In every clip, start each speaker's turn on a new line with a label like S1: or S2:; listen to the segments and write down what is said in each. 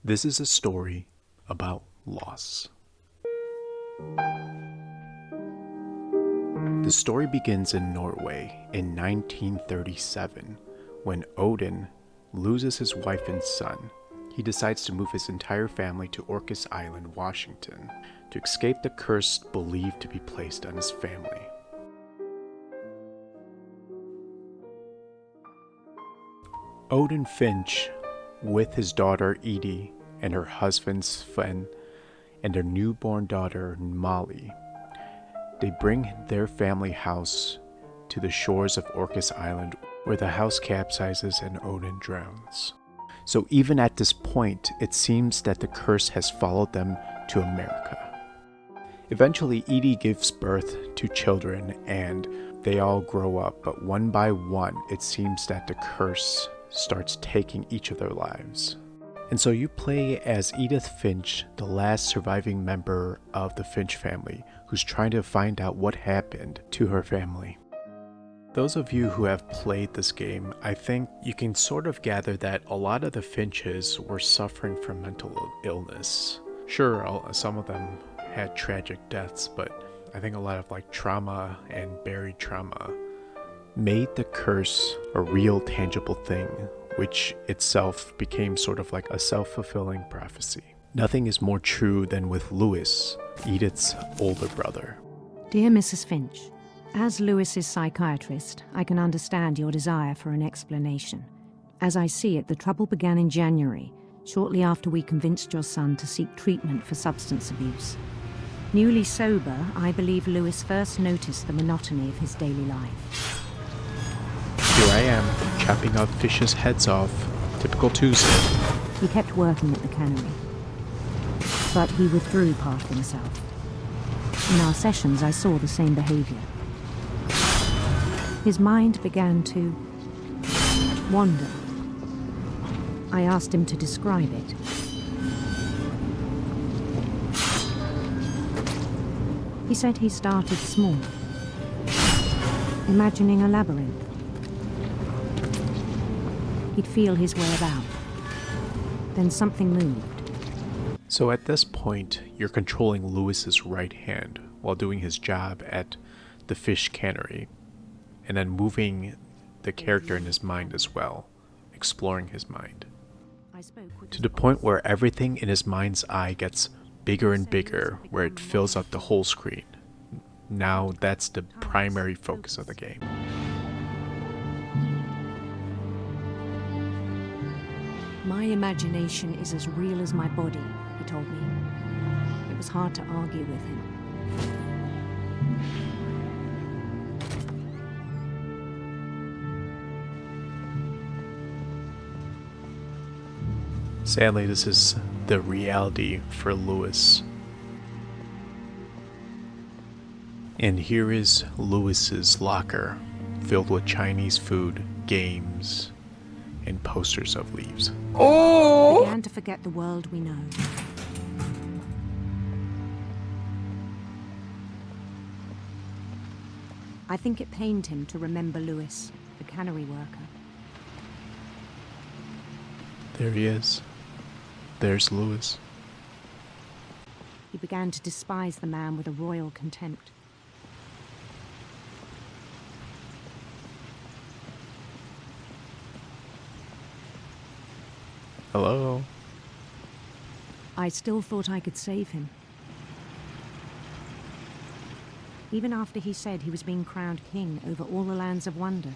S1: This is a story about loss. The story begins in Norway in 1937 when Odin loses his wife and son. He decides to move his entire family to Orcas Island, Washington, to escape the curse believed to be placed on his family. Odin Finch, with his daughter Edie and her husband Sven and their newborn daughter Molly, they bring their family house to the shores of Orcas Island, where the house capsizes and Odin drowns. So even at this point, it seems that the curse has followed them to America. Eventually, Edie gives birth to children and they all grow up, but one by one, it seems that the curse starts taking each of their lives. And so you play as Edith Finch, the last surviving member of the Finch family, who's trying to find out what happened to her family. Those of you who have played this game, I think you can sort of gather that a lot of the Finches were suffering from mental illness. Sure, some of them had tragic deaths, but I think a lot of trauma and buried trauma made the curse a real tangible thing, which itself became sort of like a self-fulfilling prophecy. Nothing is more true than with Louis, Edith's older brother.
S2: Dear Mrs. Finch, as Louis's psychiatrist, I can understand your desire for an explanation. As I see it, the trouble began in January, shortly after we convinced your son to seek treatment for substance abuse. Newly sober, I believe Louis first noticed the monotony of his daily life.
S1: Here I am, chopping up fish's heads off. Typical Tuesday.
S2: He kept working at the cannery, but he withdrew part of himself. In our sessions, I saw the same behavior. His mind began to wander. I asked him to describe it. He said he started small, imagining a labyrinth. He'd feel his way about. Then something moved.
S1: So at this point, you're controlling Louis's right hand while doing his job at the fish cannery, and then moving the character in his mind as well, exploring his mind. To the point where everything in his mind's eye gets bigger and bigger, where it fills up the whole screen. Now that's the primary focus of the game.
S2: My imagination is as real as my body, he told me. It was hard to argue with him.
S1: Sadly, this is the reality for Louis. And here is Louis's locker, filled with Chinese food, games, and posters of leaves.
S2: I began to forget the world we know. I think it pained him to remember Louis, the cannery worker.
S1: There he is. There's Louis.
S2: He began to despise the man with a royal contempt.
S1: Hello.
S2: I still thought I could save him. Even after he said he was being crowned king over all the lands of wonder.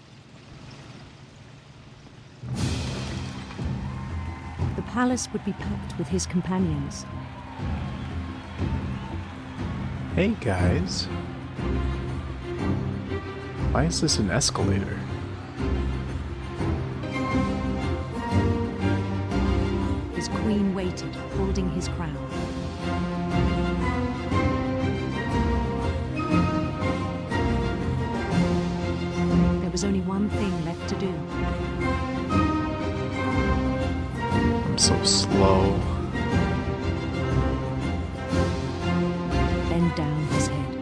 S2: The palace would be packed with his companions.
S1: Hey guys. Why is this an escalator?
S2: His queen waited, holding his crown. There was only one thing left to do.
S1: I'm so slow.
S2: Bend down his head.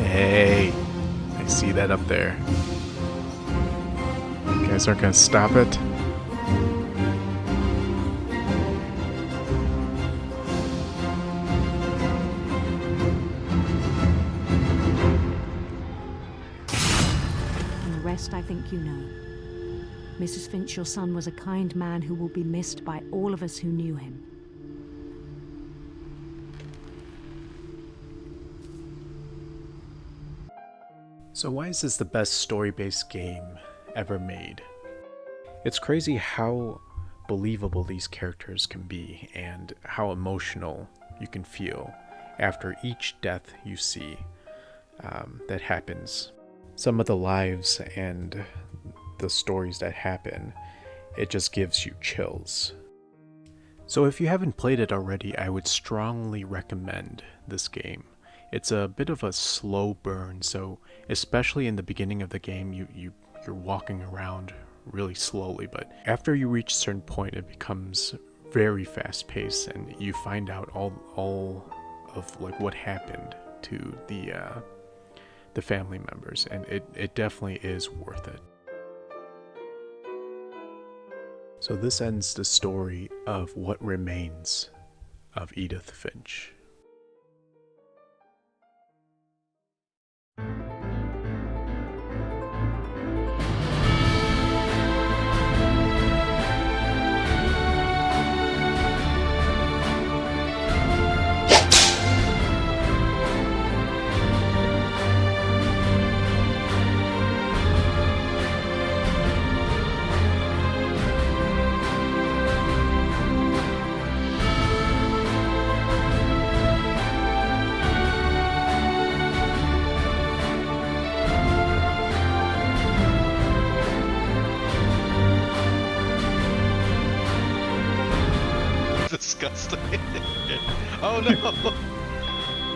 S1: Hey, I see that up there. You guys aren't gonna stop it?
S2: rest I think you know. Mrs. Finch, your son was a kind man who will be missed by all of us who knew him.
S1: So why is this the best story-based game ever made? It's crazy how believable these characters can be and how emotional you can feel after each death you see that happens. Some of the lives and the stories that happen, it just gives you chills. So if you haven't played it already, I would strongly recommend this game. It's a bit of a slow burn, so especially in the beginning of the game, you're walking around really slowly, but after you reach a certain point, it becomes very fast-paced, and you find out all of like what happened to the family members, and it definitely is worth it. So this ends the story of What Remains of Edith Finch.
S3: Disgusting. Oh no!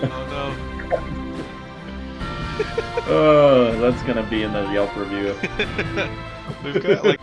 S3: Oh
S4: Oh, that's gonna be in the Yelp review.
S3: no! We've got like